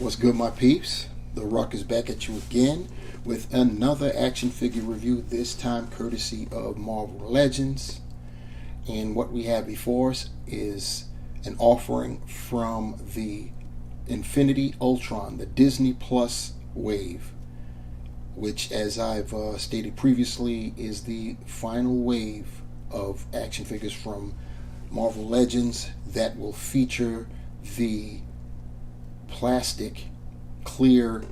What's good, my peeps? The Ruck is back at you again with another action figure review, this time courtesy of Marvel Legends. And what we have before us is an offering from the Infinity Ultron, the Disney Plus wave, which, as I've stated previously, is the final wave of action figures from Marvel Legends that will feature the plastic clear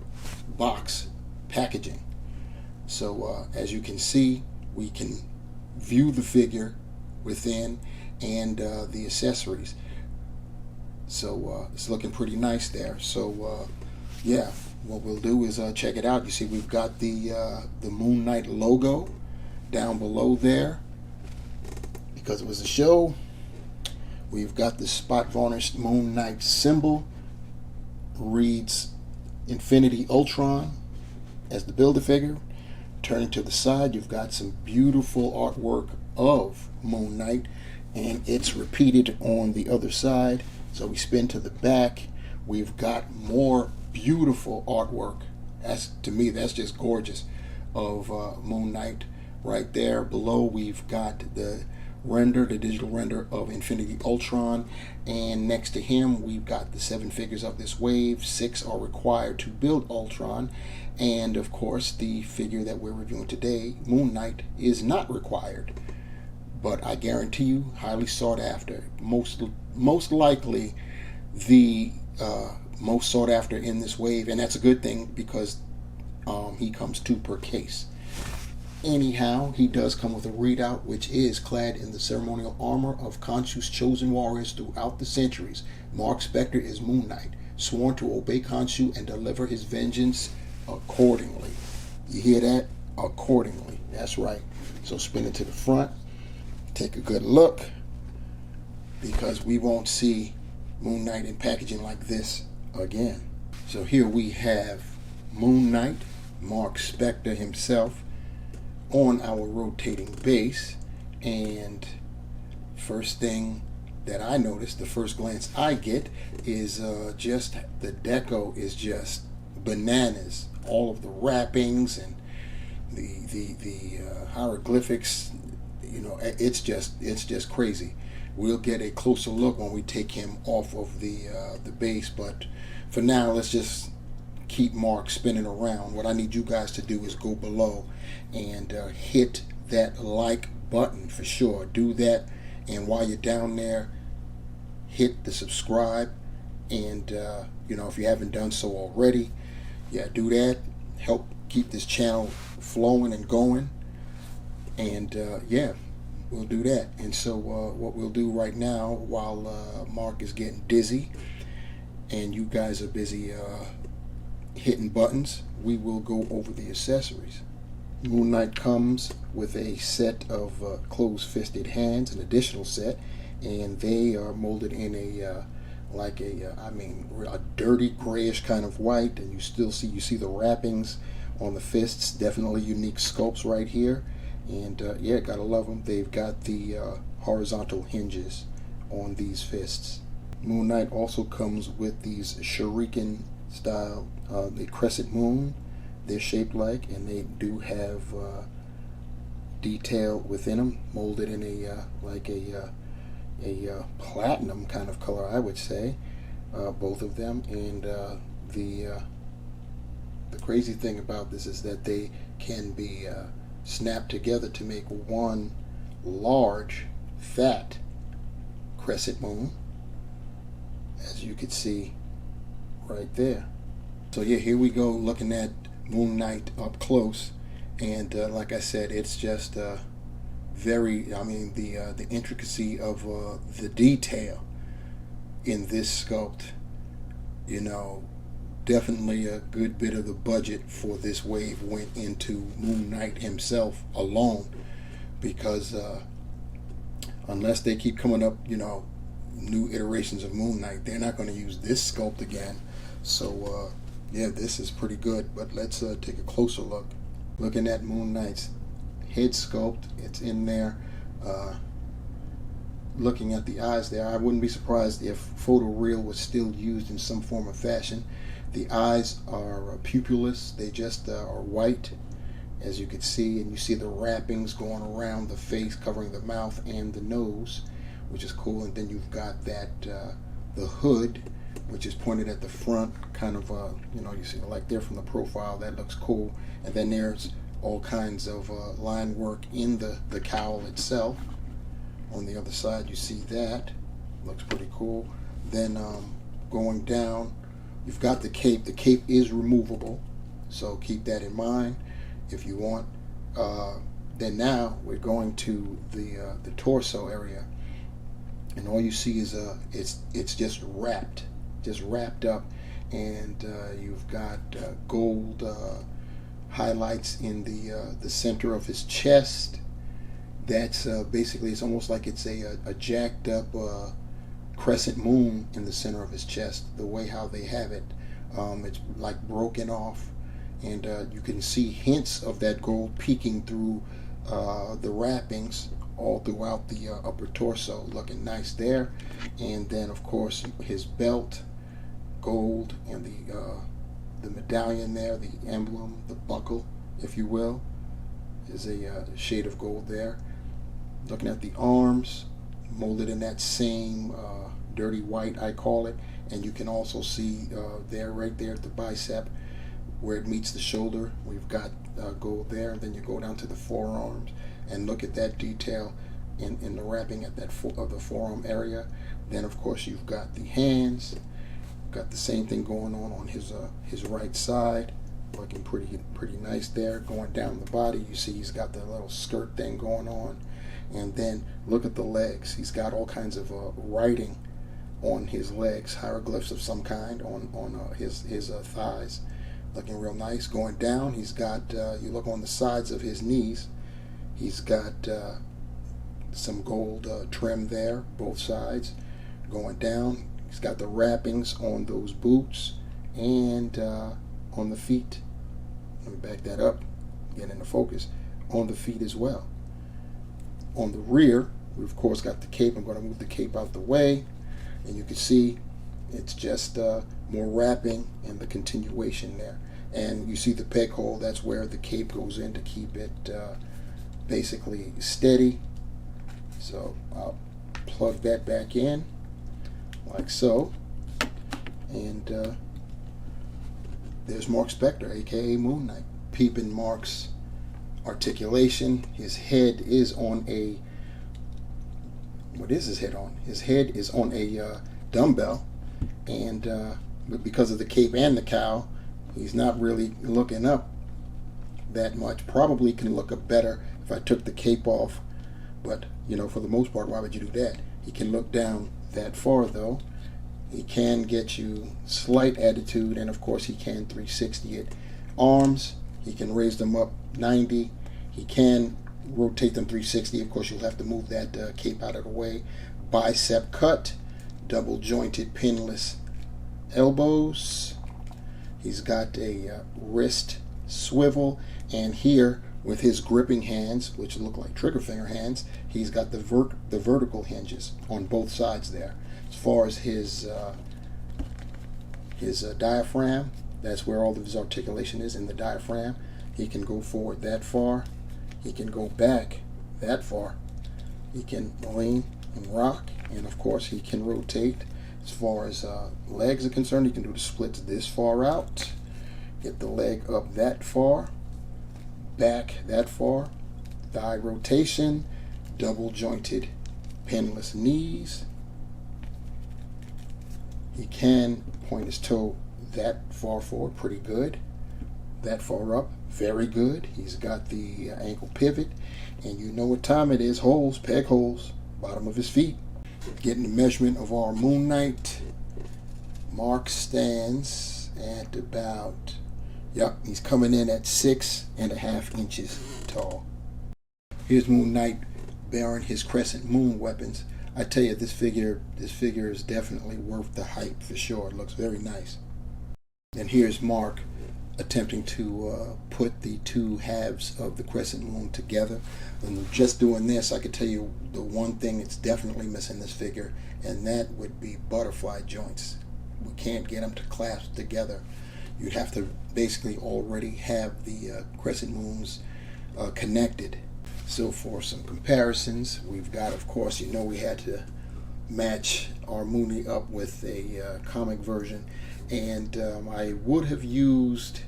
box packaging. So as you can see, we can view the figure within and the accessories. So it's looking pretty nice there. So yeah, what we'll do is check it out. You see, we've got the Moon Knight logo down below there because it was a show. We've got the spot varnished Moon Knight symbol. Reads Infinity Ultron as the Build-A-Figure. Turning to the side, you've got some beautiful artwork of Moon Knight, and it's repeated on the other side. So we spin to the back, we've got more beautiful artwork. To me, that's just gorgeous, of Moon Knight right there. Below, we've got the digital render of Infinity Ultron, and next to him we've got the 7 figures of this wave. 6 are required to build Ultron, and of course the figure that we're reviewing today, Moon Knight, is not required, but I guarantee you highly sought after. Most likely the most sought after in this wave, and that's a good thing because he comes 2 per case. Anyhow, he does come with a readout, which is clad in the ceremonial armor of Khonshu's chosen warriors throughout the centuries. Mark Spector is Moon Knight, sworn to obey Khonshu and deliver his vengeance accordingly. You hear that? Accordingly. That's right. So spin it to the front. Take a good look, because we won't see Moon Knight in packaging like this again. So here we have Moon Knight, Mark Spector himself, on our rotating base. And first thing that I noticed, the first glance I get, is just the deco is just bananas. All of the wrappings and the hieroglyphics, you know, it's just crazy. We'll get a closer look when we take him off of the base, but for now, let's just keep Mark spinning around. What I need you guys to do is go below and hit that like button for sure. Do that, and while you're down there, hit the subscribe, and you know, if you haven't done so already, yeah, do that. Help keep this channel flowing and going, and yeah, we'll do that. And so what we'll do right now, while Mark is getting dizzy and you guys are busy hitting buttons, we will go over the accessories. Moon Knight comes with a set of closed-fisted hands, an additional set, and they are molded in a a dirty grayish kind of white, and you see the wrappings on the fists. Definitely unique sculpts right here, and yeah, gotta love them. They've got the horizontal hinges on these fists. Moon Knight also comes with these shuriken style, the crescent moon, they're shaped like, and they do have detail within them, molded in a platinum kind of color, I would say, both of them. And the crazy thing about this is that they can be snapped together to make one large fat crescent moon, as you can see right there. So yeah, here we go, looking at Moon Knight up close, and like I said, it's just very, I mean, the intricacy of the detail in this sculpt, you know, definitely a good bit of the budget for this wave went into Moon Knight himself alone, because unless they keep coming up, you know, new iterations of Moon Knight, they're not going to use this sculpt again. So yeah, this is pretty good. But let's take a closer look. Looking at Moon Knight's head sculpt, it's in there. Looking at the eyes there, I wouldn't be surprised if photoreal was still used in some form or fashion. The eyes are pupilless. They just are white, as you can see, and you see the wrappings going around the face, covering the mouth and the nose, which is cool. And then you've got that the hood, which is pointed at the front, kind of you know, you see like there from the profile. That looks cool. And then there's all kinds of line work in the cowl itself. On the other side, you see that looks pretty cool. Then going down, you've got the cape. The cape is removable, so keep that in mind if you want. Then now we're going to the torso area, and all you see is it's just wrapped up, and you've got gold highlights in the center of his chest. That's basically, it's almost like it's a jacked up crescent moon in the center of his chest. The way how they have it, it's like broken off, and you can see hints of that gold peeking through the wrappings all throughout the upper torso, looking nice there. And then of course his belt, gold, and the medallion there, the emblem, the buckle, if you will, is a shade of gold there. Looking at the arms, molded in that same dirty white, I call it. And you can also see there, right there at the bicep, where it meets the shoulder, we've got gold there. And then you go down to the forearms and look at that detail in the wrapping at that of the forearm area. Then of course you've got the hands, got the same thing going on his right side, looking pretty nice there. Going down the body, you see he's got the little skirt thing going on. And then look at the legs. He's got all kinds of writing on his legs, hieroglyphs of some kind on his thighs, looking real nice. Going down, he's got you look on the sides of his knees, he's got some gold trim there, both sides. Going down, he's got the wrappings on those boots and on the feet. Let me back that up, get into focus. On the feet as well. On the rear, we've of course got the cape. I'm going to move the cape out the way, and you can see it's just more wrapping and the continuation there. And you see the peg hole, that's where the cape goes in to keep it basically steady. So I'll plug that back in like so. And there's Mark Spector, aka Moon Knight, peeping Mark's articulation. His head is on a, what is his head on? His head is on a dumbbell, and but because of the cape and the cowl, he's not really looking up that much. Probably can look up better if I took the cape off, but you know, for the most part, why would you do that? He can look down that far though. He can get you slight attitude, and of course he can 360 it. Arms, he can raise them up 90. He can rotate them 360. Of course, you'll have to move that cape out of the way. Bicep cut, double jointed pinless elbows. He's got a wrist swivel, and here with his gripping hands, which look like trigger finger hands, he's got the vertical hinges on both sides there. As far as his diaphragm, that's where all of his articulation is, in the diaphragm. He can go forward that far. He can go back that far. He can lean and rock, and of course he can rotate. As far as legs are concerned, he can do the splits this far out, get the leg up that far, back that far, thigh rotation, double jointed pinless knees. He can point his toe that far forward, pretty good. That far up, very good. He's got the ankle pivot, and you know what time it is. Holes, peg holes, bottom of his feet. Getting the measurement of our Moon Knight. Mark stands at about, yep, he's coming in at 6.5 inches tall. Here's Moon Knight bearing his crescent moon weapons. I tell you, this figure is definitely worth the hype for sure. It looks very nice. And here's Mark attempting to put the two halves of the crescent moon together. And just doing this, I could tell you the one thing that's definitely missing this figure, and that would be butterfly joints. we can't get them to clasp together. You'd have to basically already have the crescent moons connected. So for some comparisons, we've got, of course, we had to match our Mooney up with a comic version, and I would have used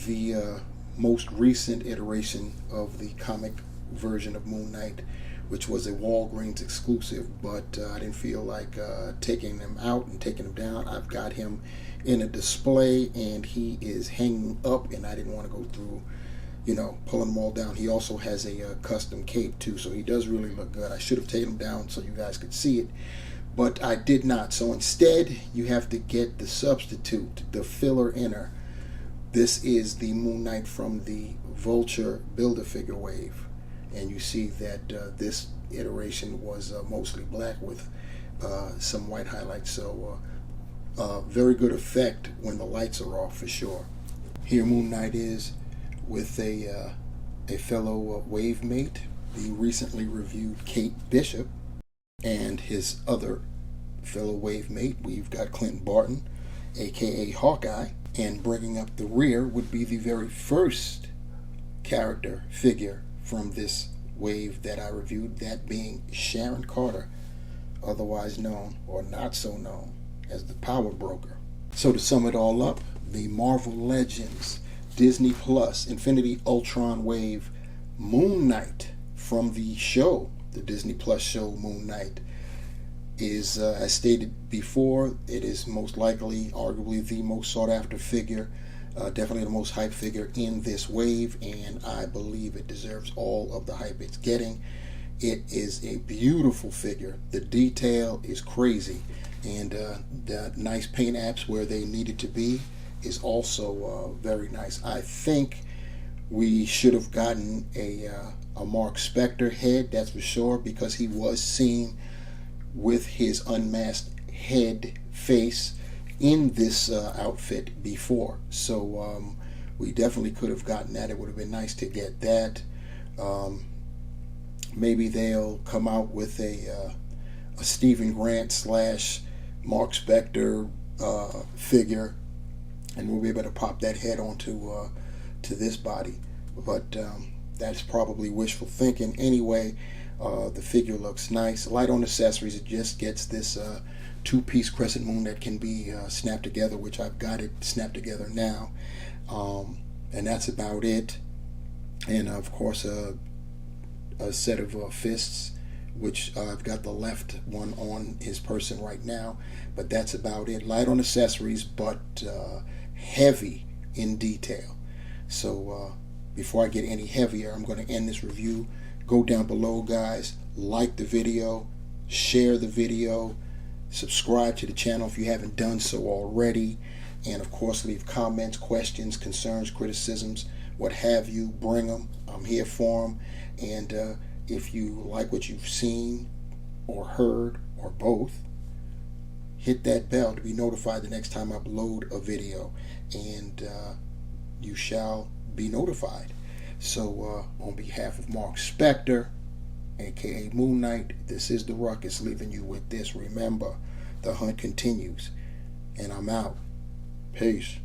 the most recent iteration of the comic version of Moon Knight, which was a Walgreens exclusive, but I didn't feel like taking them out and taking them down. I've got him in a display and he is hanging up, and I didn't want to go through pulling them all down. He also has a custom cape too, so he does really look good. I should have taken him down so you guys could see it, but I did not. So instead, you have to get the substitute, the filler inner. This is the Moon Knight from the Vulture Build-A-Figure wave, and you see that this iteration was mostly black with some white highlights, so very good effect when the lights are off for sure. Here Moon Knight is with a fellow wave mate, the recently reviewed Kate Bishop, and his other fellow wave mate. We've got Clint Barton, aka Hawkeye, and bringing up the rear would be the very first character figure from this wave that I reviewed, that being Sharon Carter, otherwise known or not so known as the Power Broker. So to sum it all up, the Marvel Legends Disney Plus Infinity Ultron Wave Moon Knight from the show, the Disney Plus show Moon Knight, is, as stated before, it is most likely, arguably, the most sought after figure, definitely the most hype figure in this wave, and I believe it deserves all of the hype it's getting. It is a beautiful figure. The detail is crazy, and the nice paint apps where they needed to be is also very nice. I think we should have gotten a Mark Spector head, that's for sure, because he was seen with his unmasked head face in this outfit before. So we definitely could have gotten that. It would have been nice to get that. Maybe they'll come out with a Stephen Grant slash Mark Spector figure, and we'll be able to pop that head onto to this body. But that's probably wishful thinking. Anyway, the figure looks nice. Light on accessories. It just gets this two-piece crescent moon that can be snapped together, which I've got it snapped together now. And that's about it. And of course, a set of fists, which I've got the left one on his person right now, but that's about it. Light on accessories, but heavy in detail. So before I get any heavier, I'm going to end this review. Go down below, guys, like the video, share the video, subscribe to the channel if you haven't done so already, and of course leave comments, questions, concerns, criticisms, what have you. Bring them. I'm here for them. And if you like what you've seen or heard or both, hit that bell to be notified the next time I upload a video, and you shall be notified. So on behalf of Mark Spector, aka Moon Knight, this is the Ruckus, leaving you with this. Remember, the hunt continues, and I'm out. Peace.